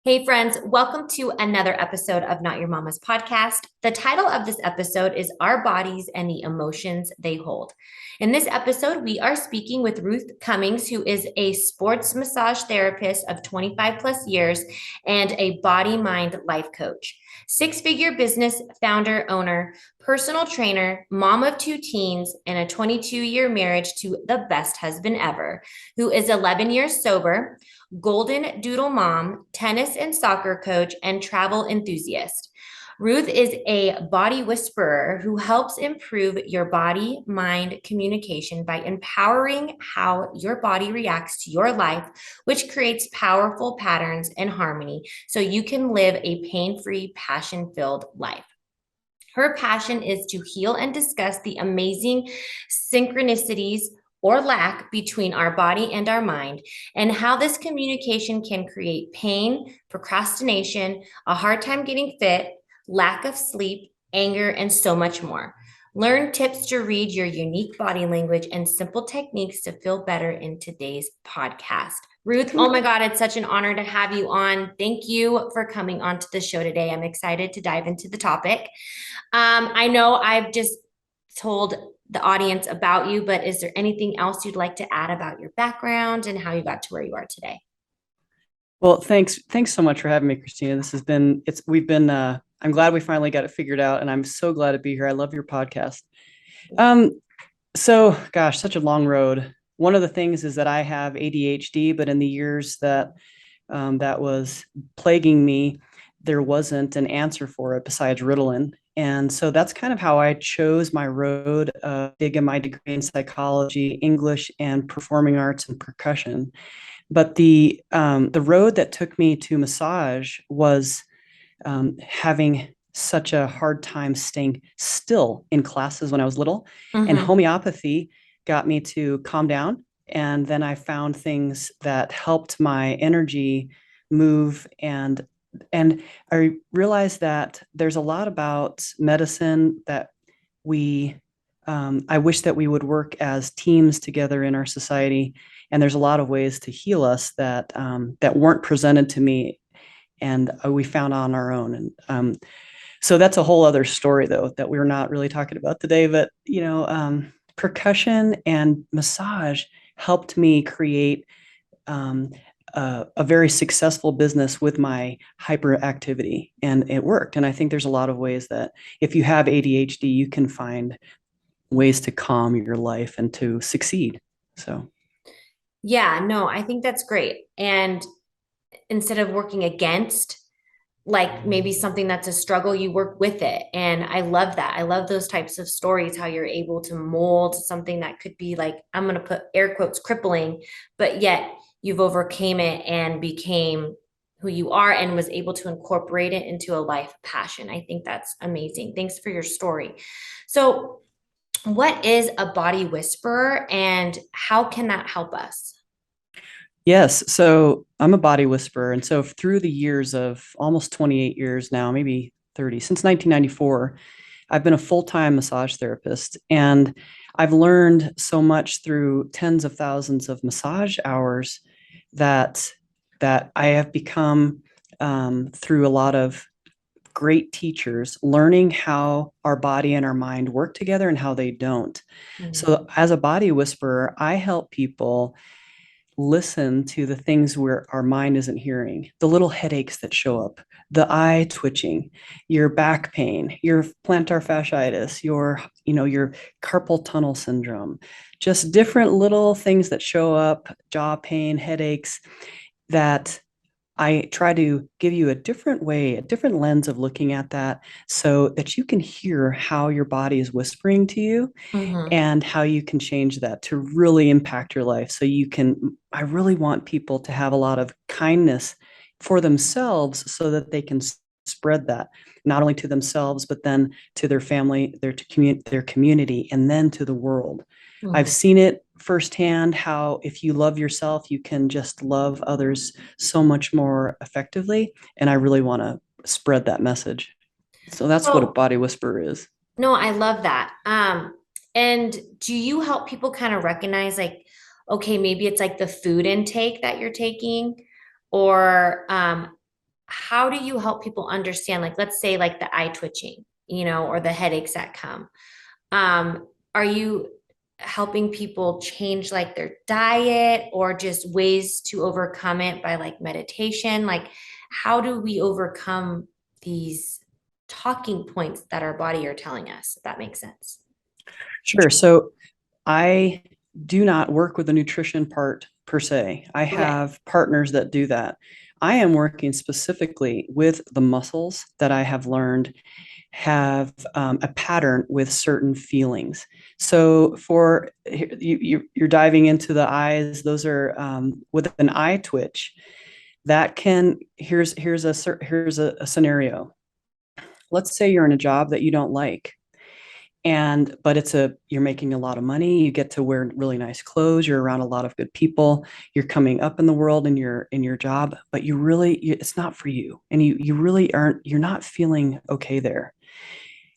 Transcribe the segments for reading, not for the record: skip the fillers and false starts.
Hey, friends, welcome to another episode of Not Your Mama's podcast. The title of this episode is Our Bodies and the Emotions They Hold. In this episode, we are speaking with Ruth Cummings, who is a sports massage therapist of 25 plus years and a body mind life coach. Six-figure business founder, owner, personal trainer, mom of two teens, and a 22-year marriage to the best husband ever, who is 11 years sober, Golden Doodle Mom, tennis and soccer coach, and travel enthusiast. Ruth is a body whisperer who helps improve your body mind communication by empowering how your body reacts to your life, which creates powerful patterns and harmony so you can live a pain free, passion filled life. Her passion is to heal and discuss the amazing synchronicities or lack between our body and our mind, and how this communication can create pain, procrastination, a hard time getting fit, lack of sleep, anger, and so much more. Learn tips to read your unique body language and simple techniques to feel better in today's podcast. Ruth, oh my God, it's such an honor to have you on. Thank you for coming onto the show today. I'm excited to dive into the topic. I know I've just told the audience about you, but is there anything else you'd like to add about your background and how you got to where you are today? Well, thanks so much for having me, Christina. I'm glad we finally got it figured out, and I'm so glad to be here. I love your podcast. Gosh, such a long road. One of the things is that I have ADHD, but in the years that was plaguing me, there wasn't an answer for it besides Ritalin. And so that's kind of how I chose my road of digging my degree in psychology, English, and performing arts and percussion. But the road that took me to massage was having such a hard time staying still in classes when I was little. And homeopathy got me to calm down. And then I found things that helped my energy move, and I realized that there's a lot about medicine that we I wish that we would work as teams together in our society. And there's a lot of ways to heal us that weren't presented to me, and we found on our own. And so that's a whole other story, though, that we're not really talking about today. But percussion and massage helped me create a very successful business with my hyperactivity, and it worked. And I think there's a lot of ways that if you have ADHD, you can find ways to calm your life and to succeed. So, Yeah, no, I think that's great. And instead of working against, like maybe something that's a struggle, you work with it. And I love that. I love those types of stories, how you're able to mold something that could be like, I'm going to put air quotes, crippling, but yet you've overcame it and became who you are and was able to incorporate it into a life passion. I think that's amazing. Thanks for your story. So, what is a body whisperer and how can that help us? yes, so I'm a body whisperer. And so through the years of almost 28 years now, maybe 30, since 1994, I've been a full-time massage therapist, and I've learned so much through tens of thousands of massage hours that I have become, through a lot of great teachers, learning how our body and our mind work together and how they don't. Mhm. So as a body whisperer, I help people listen to the things where our mind isn't hearing, the little headaches that show up, the eye twitching, your back pain, your plantar fasciitis, your carpal tunnel syndrome, just different little things that show up, jaw pain, headaches, that I try to give you a different way, a different lens of looking at that, so that you can hear how your body is whispering to you Mhm. and how you can change that to really impact your life. I really want people to have a lot of kindness for themselves so that they can spread that not only to themselves, but then to their family, their community, and then to the world. I've Mhm. seen it firsthand how if you love yourself, you can just love others so much more effectively. And I really want to spread that message. So that's what a So, body whisperer is. no, I love that. And do you help people kind of recognize like, okay, maybe it's like the food intake that you're taking, or how do you help people understand, like, let's say like the eye twitching, or the headaches that come? Are you helping people change like their diet or just ways to overcome it by like meditation? Like, how do we overcome these talking points that our body are telling us, if that makes sense? Sure. So I do not work with the nutrition part per se. I Okay. have partners that do that. I am working specifically with the muscles that I have learned have a pattern with certain feelings. So for you're diving into the eyes; those are with an eye twitch. That can here's a scenario. Let's say you're in a job that you don't like, but you're making a lot of money, you get to wear really nice clothes, you're around a lot of good people, you're coming up in the world in your job, but it's not for you, and you really aren't, you're not feeling okay there,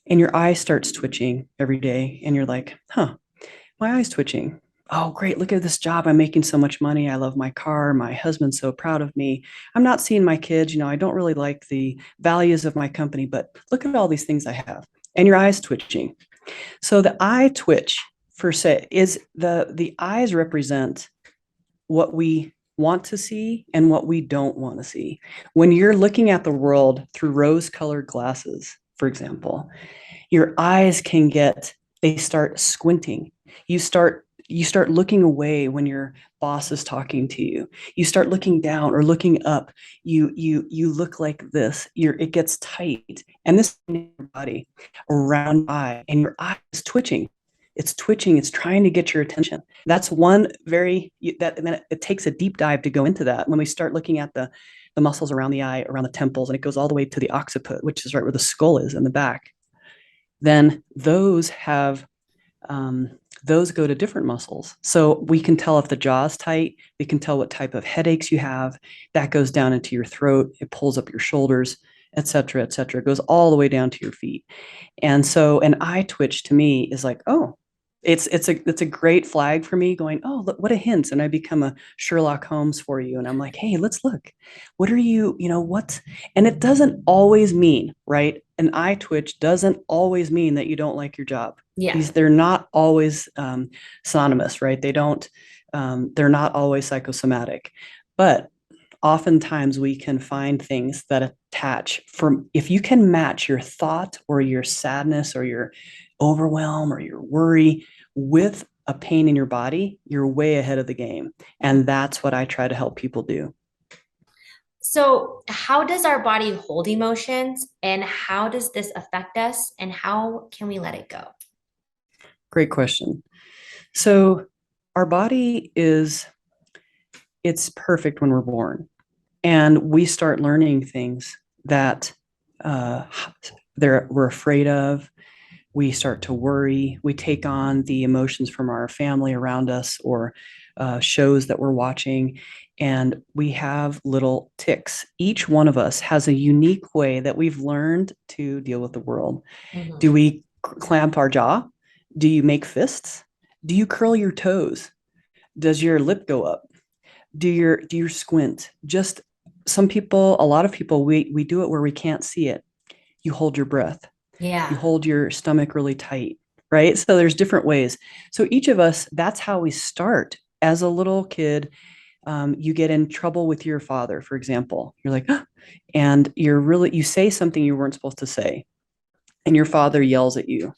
and your eye starts twitching every day, and you're like, huh, my eye's twitching. Oh, great. Look at this job. I'm making so much money. I love my car. My husband's so proud of me. I'm not seeing my kids. I don't really like the values of my company, but look at all these things I have. And your eye's twitching. So the eye twitch, per se, is the eyes represent what we want to see and what we don't want to see. When you're looking at the world through rose-colored glasses, for example, your eyes they start squinting. You start looking away when your boss is talking to you. You start looking down or looking up. You look like this. It gets tight, and this in your body around your eye, and your eye is twitching. It's twitching. It's trying to get your attention. That's one very that and then it takes a deep dive to go into that. When we start looking at the muscles around the eye, around the temples, and it goes all the way to the occiput, which is right where the skull is in the back, then those go to different muscles. So we can tell if the jaw's tight, we can tell what type of headaches you have. That goes down into your throat, it pulls up your shoulders, et cetera, et cetera. It goes all the way down to your feet. And so an eye twitch to me is like, oh, it's a great flag for me going, oh, look, what a hint. And I become a Sherlock Holmes for you. And I'm like, hey, let's look. What are what? And it doesn't always mean, right? An eye twitch doesn't always mean that you don't like your job. Yeah. They're not always synonymous, right? They're not always psychosomatic. But oftentimes we can find things that attach from, if you can match your thought or your sadness or your overwhelm or your worry with a pain in your body, you're way ahead of the game. And that's what I try to help people do. So, how does our body hold emotions, and how does this affect us, and how can we let it go? Great question. So our body it's perfect when we're born, and we start learning things that uh, we're afraid of. We start to worry. We take on the emotions from our family around us, or shows that we're watching, and we have little ticks. Each one of us has a unique way that we've learned to deal with the world. Do Mhm. we clamp our jaw? Do you make fists? Do you curl your toes? Does your lip go up? Do you squint? Just a lot of people, we do it where we can't see it. You hold your breath. You Yeah. hold your stomach really tight, right? So there's different ways. So each of us, that's how we start. As a little kid, you get in trouble with your father, for example. You're like, "Ah," and you say something you weren't supposed to say, and your father yells at you.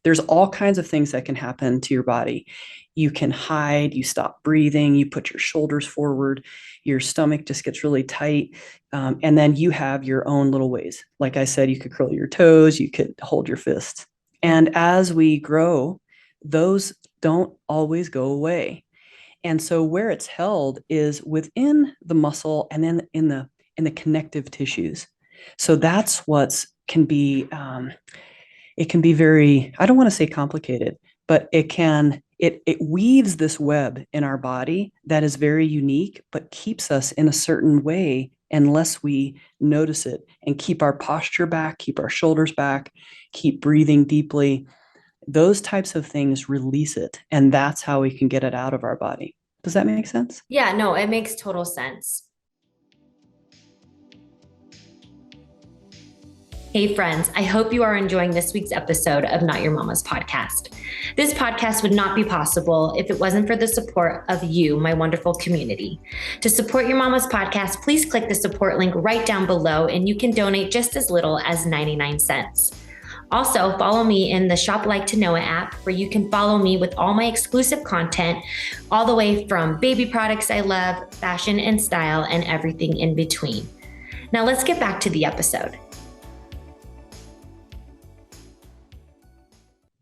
There's all kinds of things that can happen to your body. You can hide, you stop breathing, you put your shoulders forward, your stomach just gets really tight. And then you have your own little ways. Like I said, you could curl your toes, you could hold your fists. And as we grow, those don't always go away. And so where it's held is within the muscle and then in the connective tissues. So that's what's can be it can be very, I don't want to say complicated, but it weaves this web in our body that is very unique, but keeps us in a certain way unless we notice it and keep our posture back, keep our shoulders back, keep breathing deeply. Those types of things release it, and that's how we can get it out of our body. Does that make sense? Yeah, no, it makes total sense. Hey, friends, I hope you are enjoying this week's episode of Not Your Mama's podcast. This podcast would not be possible if it wasn't for the support of you, my wonderful community. To support your mama's podcast, please click the support link right down below, and you can donate just as little as 99 cents. Also, follow me in the Shop Like to Know It app, where you can follow me with all my exclusive content, all the way from baby products I love, fashion and style, and everything in between. Now, let's get back to the episode.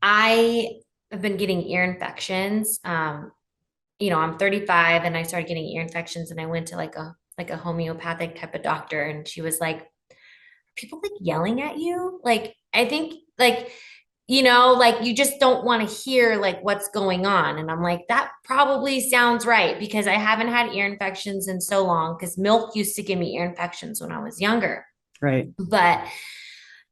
I have been getting ear infections. I'm 35 and I started getting ear infections, and I went to like a homeopathic type of doctor, and she was like, people like yelling at you. Like, I think like you just don't want to hear like what's going on. And I'm like, that probably sounds right, because I haven't had ear infections in so long, because milk used to give me ear infections when I was younger. Right. But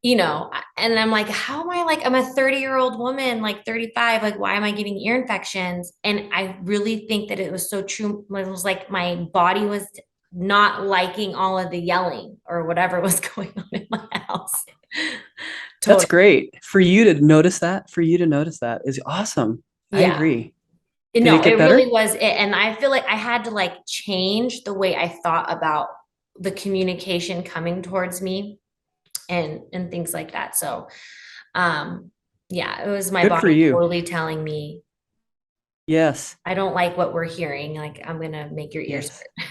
and I'm like, how am I like, I'm a 30-year-old woman, like 35, like, why am I getting ear infections? And I really think that it was so true. It was like my body was not liking all of the yelling or whatever was going on in my house. That's Totally. great. For you to notice that, is awesome. I Yeah. agree. Did it No, it get really better? was it. And I feel like I had to like change the way I thought about the communication coming towards me and things like that. So Um, yeah, it was my Good for body you. totally telling me, Yes. I don't like what we're hearing. Like, I'm gonna make your ears Yes. hurt.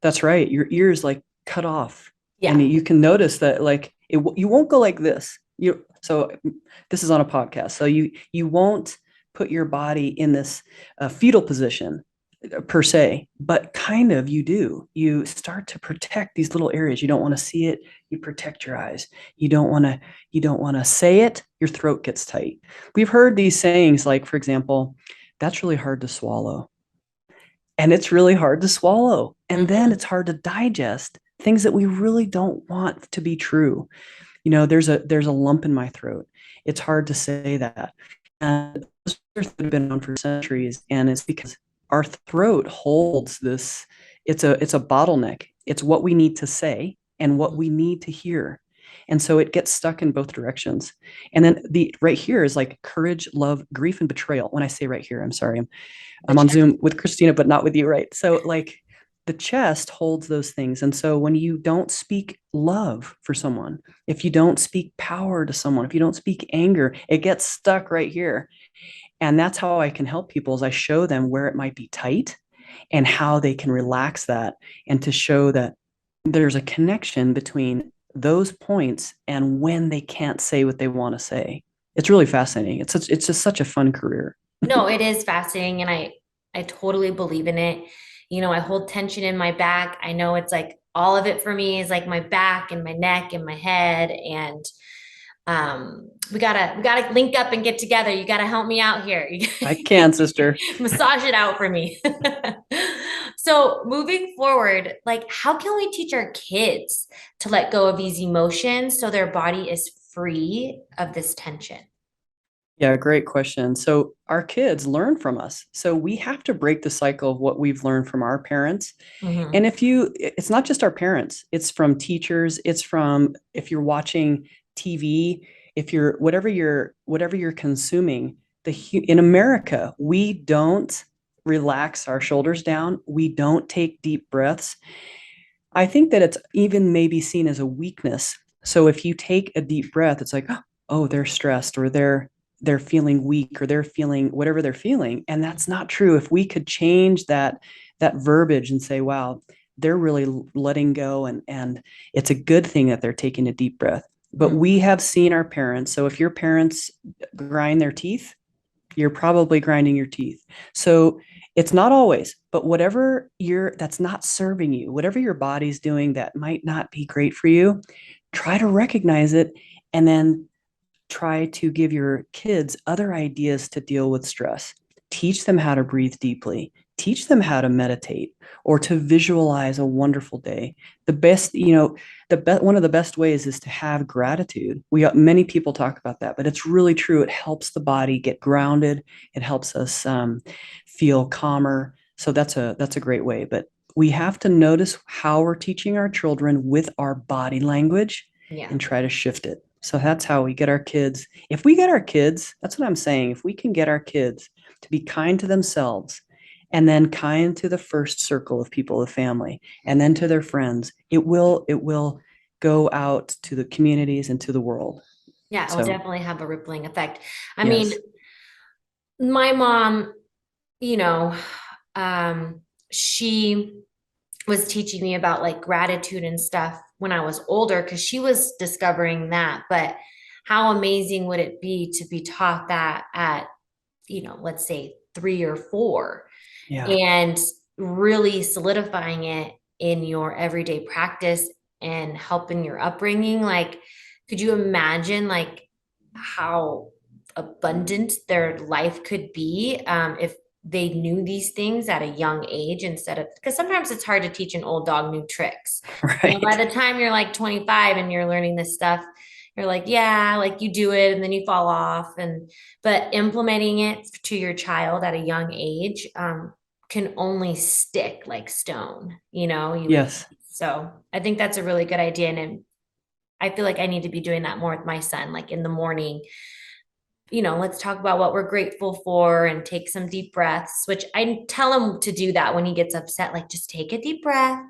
That's right. Your ears like cut off, and Yeah. you can notice that like you won't go like this. This is on a podcast, so you won't put your body in this fetal position per se, but kind of you do. You start to protect these little areas. You don't want to see it. You protect your eyes. You don't want to say it. Your throat gets tight. We've heard these sayings like, for example, that's really hard to swallow. And it's really hard to swallow. And then Mhm. it's hard to digest things that we really don't want to be true. There's a lump in my throat. It's hard to say that. And those have been on for centuries. And it's because our throat holds this, it's a bottleneck. It's what we need to say and what we need to hear. And so it gets stuck in both directions. And then the right here is like courage, love, grief, and betrayal. When I say right here, I'm sorry, The I'm on chest. Zoom with Christina, but not with you, right? So like the chest holds those things. And so when you don't speak love for someone, if you don't speak power to someone, if you don't speak anger, it gets stuck right here. And that's how I can help people, is I show them where it might be tight and how they can relax that, and to show that there's a connection between those points and when they can't say what they want to say. It's really fascinating. It's just such a fun career. No, it is fascinating, and I totally believe in it. I hold tension in my back. I know it's like all of it for me is like my back and my neck and my head. And we gotta link up and get together. You gotta help me out here. I can, sister. Massage it out for me. So moving forward, like, how can we teach our kids to let go of these emotions so their body is free of this tension? Yeah, great question. So our kids learn from us. So we have to break the cycle of what we've learned from our parents. Mm-hmm. And it's not just our parents, it's from teachers, it's from, if you're watching TV, if you're whatever you're consuming, in America, we don't relax our shoulders down. We don't take deep breaths. I think that it's even maybe seen as a weakness. So if you take a deep breath, it's like, oh, they're stressed, or they're feeling weak, or they're feeling whatever they're feeling. And that's not true. If we could change that verbiage and say, wow, they're really letting go, and it's a good thing that they're taking a deep breath. But we have seen our parents. So if your parents grind their teeth, you're probably grinding your teeth. So it's not always, but whatever that's not serving you, whatever your body's doing that might not be great for you, try to recognize it, and then try to give your kids other ideas to deal with stress. Teach them how to breathe deeply. Teach them how to meditate, or to visualize a wonderful day. The best, one of the best ways is to have gratitude. Many people talk about that, but it's really true. It helps the body get grounded. It helps us feel calmer. So that's a great way. But we have to notice how we're teaching our children with our body language, Yeah. and try to shift it. So that's how we get our kids. If we get our kids, that's what I'm saying. If we can get our kids to be kind to themselves and then kind to the first circle of people, the family, and then to their friends, it will go out to the communities and to the world. Yeah, it will So definitely have a rippling effect. I mean, yes. my mom, you know, um, she was teaching me about like gratitude and stuff when I was older because she was discovering that. But how amazing would it be to be taught that at, let's say 3 or 4, Yeah. and really solidifying it in your everyday practice and helping your upbringing? Like, could you imagine like how abundant their life could be if they knew these things at a young age, instead of, because sometimes it's hard to teach an old dog new tricks. By Right. the time you're like 25 and you're learning this stuff, you're like, yeah, like you do it and then you fall off. But implementing it to your child at a young age can only stick like stone, Yes. so I think that's a really good idea. And I feel like I need to be doing that more with my son, like in the morning. Let's talk about what we're grateful for and take some deep breaths, which I tell him to do that when he gets upset. Like, just take a deep breath.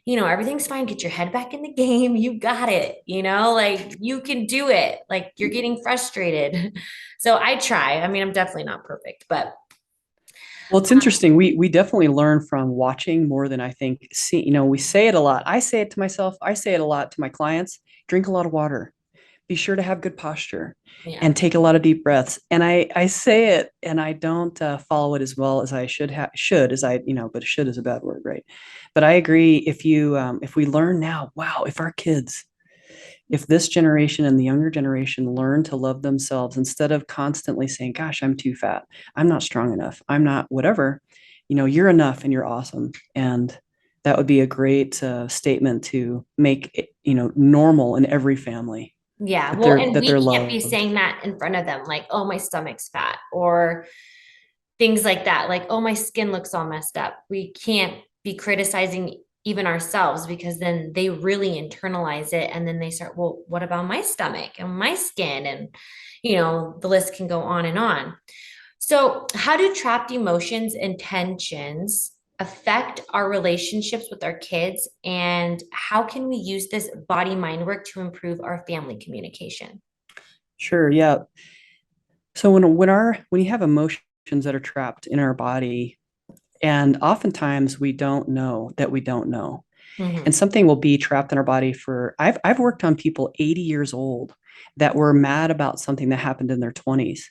Everything's fine. Get your head back in the game. You got it. Like you can do it. Like you're getting frustrated. So I try. I mean, I'm definitely not perfect, but Well, it's interesting. We definitely learn from watching more than I think. See, we say it a lot. I say it to myself. I say it a lot to my clients. Drink a lot of water. Be sure to have good posture yeah. and take a lot of deep breaths. And I say it and I don't follow it as well as I should as I, but should is a bad word, right? But I agree. If we learn now, wow, if this generation and the younger generation learn to love themselves instead of constantly saying, gosh, I'm too fat, I'm not strong enough, I'm not whatever, you're enough and you're awesome. And that would be a great statement to make it, normal in every family Yeah. that Well, they're and that we they're can't be loved. saying that in front of them, like, oh, my stomach's fat, or things like that. Like, oh, my skin looks all messed up. We can't be criticizing even ourselves, because then they really internalize it. And then they start, well, what about my stomach and my skin? And, the list can go on and on. So, how do trapped emotions and tensions affect our relationships with our kids? And how can we use this body mind work to improve our family communication? Sure, yeah. So when you have emotions that are trapped in our body, and oftentimes we don't know that we don't know, and Mhm. something will be trapped in our body for I've worked on people 80 years old that were mad about something that happened in their 20s.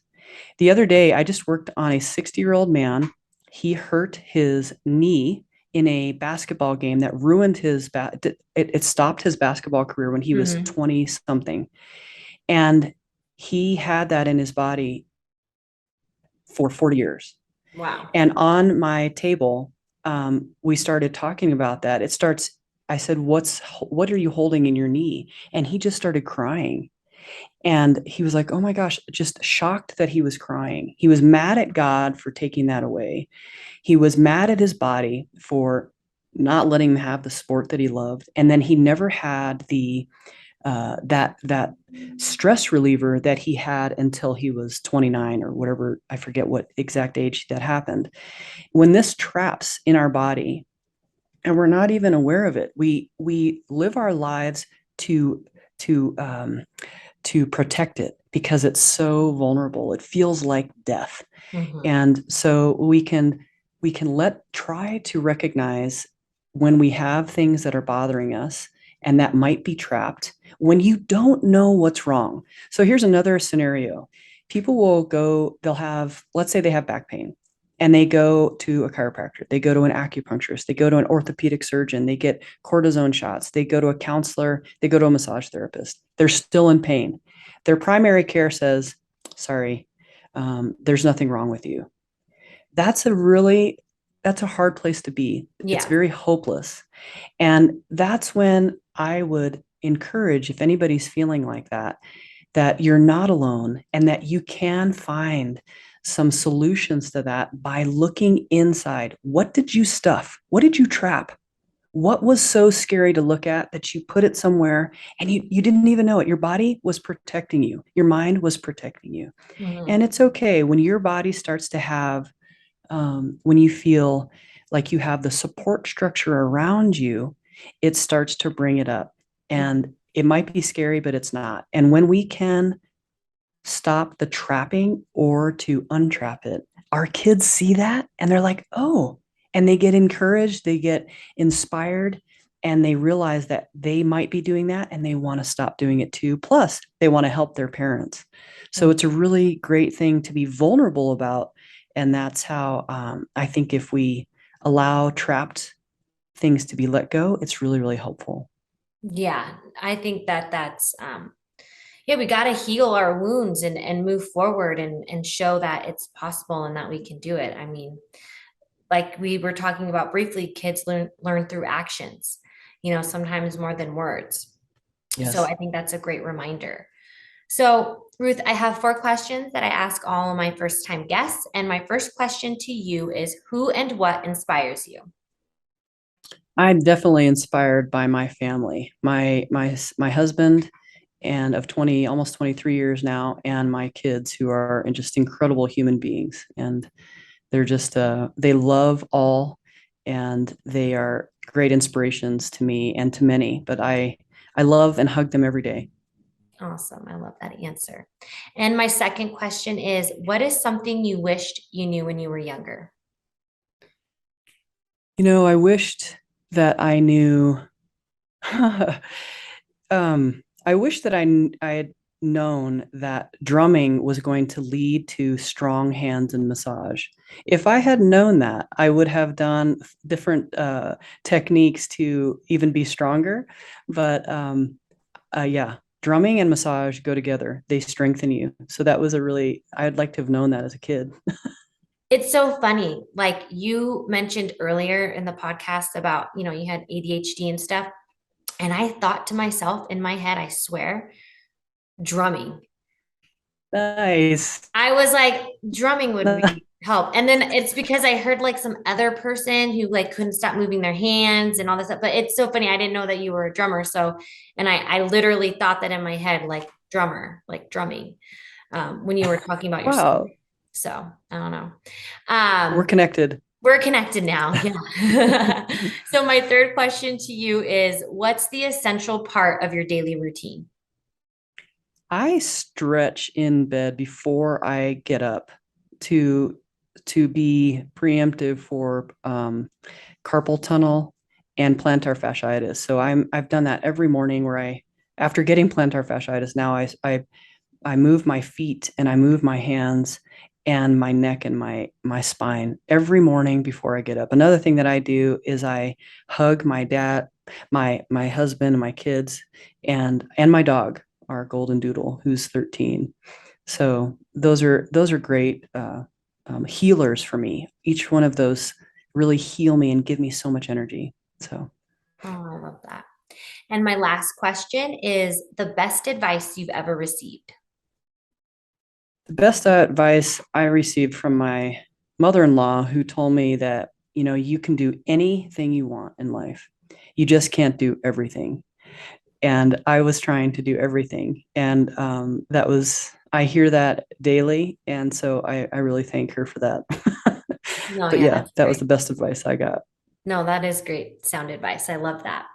The other day, I just worked on a 60-year-old man. He hurt his knee in a basketball game that ruined it stopped his basketball career when he was Mhm. 20 something. And he had that in his body for 40 years. Wow. And on my table, we started talking about that. I said, what are you holding in your knee? And he just started crying. And he was like, oh my gosh, just shocked that he was crying. He was mad at God for taking that away. He was mad at his body for not letting him have the sport that he loved. And then he never had that stress reliever that he had until he was 29 or whatever. I forget what exact age that happened. When this traps in our body and we're not even aware of it, we live our lives to to um, to protect it because it's so vulnerable. It feels like death. Mhm. And so we can try to recognize when we have things that are bothering us and that might be trapped when you don't know what's wrong. So here's another scenario. People they'll have, let's say they have back pain and they go to a chiropractor, they go to an acupuncturist, they go to an orthopedic surgeon, they get cortisone shots, they go to a counselor, they go to a massage therapist. They're still in pain. Their primary care says, sorry, there's nothing wrong with you. That's that's a hard place to be. It's Yeah. very hopeless. And that's when I would encourage, if anybody's feeling like that, that you're not alone and that you can find some solutions to that by looking inside. What did you stuff? What did you trap? What was so scary to look at that you put it somewhere and you didn't even know it? Your body was protecting you. Your mind was protecting you. And Mhm. it's okay when your body starts to have, when you feel like you have the support structure around you, it starts to bring it up. And it might be scary, but it's not. And when we can stop the trapping or to untrap it, our kids see that and they're like, oh, and they get encouraged, they get inspired, and they realize that they might be doing that and they want to stop doing it too. Plus, they want to help their parents. So Mhm. it's a really great thing to be vulnerable about. And that's how I think if we allow trapped things to be let go, it's really, really helpful. Yeah, I think that that's yeah, we got to heal our wounds and move forward and show that it's possible and that we can do it. I mean, like we were talking about briefly, kids learn through actions, sometimes more than words. So Yes. I think that's a great reminder. So, Ruth, I have 4 questions that I ask all of my first time guests. And my first question to you is, who and what inspires you? I'm definitely inspired by my family, my husband, and of 20, almost 23 years now, and my kids who are just incredible human beings. And they're just they love all, and they are great inspirations to me and to many. But I love and hug them every day. Awesome. I love that answer. And my second question is, what is something you wished you knew when you were younger? I wished that I knew. I wish that I had known that drumming was going to lead to strong hands and massage. If I had known that, I would have done different techniques to even be stronger. But yeah, drumming and massage go together. They strengthen you. So that was I'd like to have known that as a kid. It's so funny. Like you mentioned earlier in the podcast about, you had ADHD and stuff. And I thought to myself in my head, I swear, drumming. Nice. I was like, drumming would be help. And then it's because I heard like some other person who like couldn't stop moving their hands and all this stuff. But it's so funny. I didn't know that you were a drummer. So, and I literally thought that in my head, like drummer, like drumming, when you were talking about your story. Wow. So I don't know. We're Um, connected. we're connected now. Yeah. So my third question to you is, what's the essential part of your daily routine? I stretch in bed before I get up to to be preemptive for carpal tunnel and plantar fasciitis. So I've done that every morning where after getting plantar fasciitis, now I move my feet and I move my hands and my neck and my spine every morning before I get up. Another thing that I do is I hug my dad, my husband and my kids and my dog, our golden doodle who's 13. So those are great healers for me. Each one of those really heal me and give me so much energy. So Oh, I love that. And my last question is the best advice you've ever received. the best advice I received from my mother-in-law, who told me that, you can do anything you want in life. You just can't do everything. And I was trying to do everything. And I hear that daily. And so I really thank her for that. No, But yeah, yeah, that's that was great. the best advice I got. No, that is great sound advice. I love that.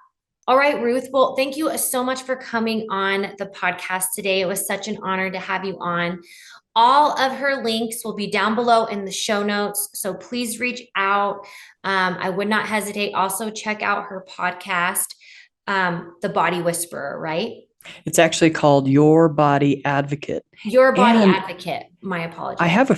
All right, Ruth. Well, thank you so much for coming on the podcast today. It was such an honor to have you on. All of her links will be down below in the show notes. So please reach out. I would not hesitate. Also, check out her podcast, The Body Whisperer, right? It's actually called Your Body Advocate. Your Body And Advocate. My I apologies. have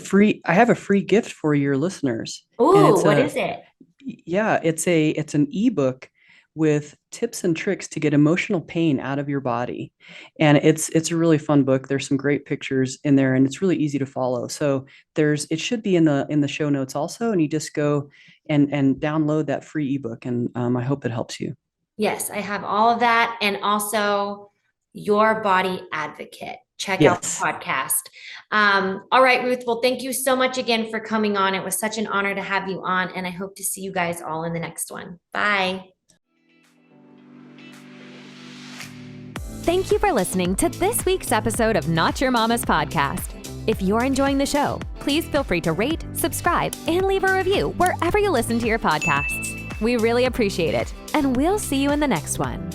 a free gift for your listeners. And Ooh, what is it? yeah, it's an ebook with tips and tricks to get emotional pain out of your body. And it's a really fun book. There's some great pictures in there and it's really easy to follow. So it should be in the show notes also. And you just go and download that free ebook. And I hope it helps you. Yes, I have all of that. And also Your Body Advocate. Check out the Yes. podcast. All right, Ruth. Well, thank you so much again for coming on. It was such an honor to have you on, and I hope to see you guys all in the next one. Bye. Thank you for listening to this week's episode of Not Your Mama's Podcast. If you're enjoying the show, please feel free to rate, subscribe, and leave a review wherever you listen to your podcasts. We really appreciate it, and we'll see you in the next one.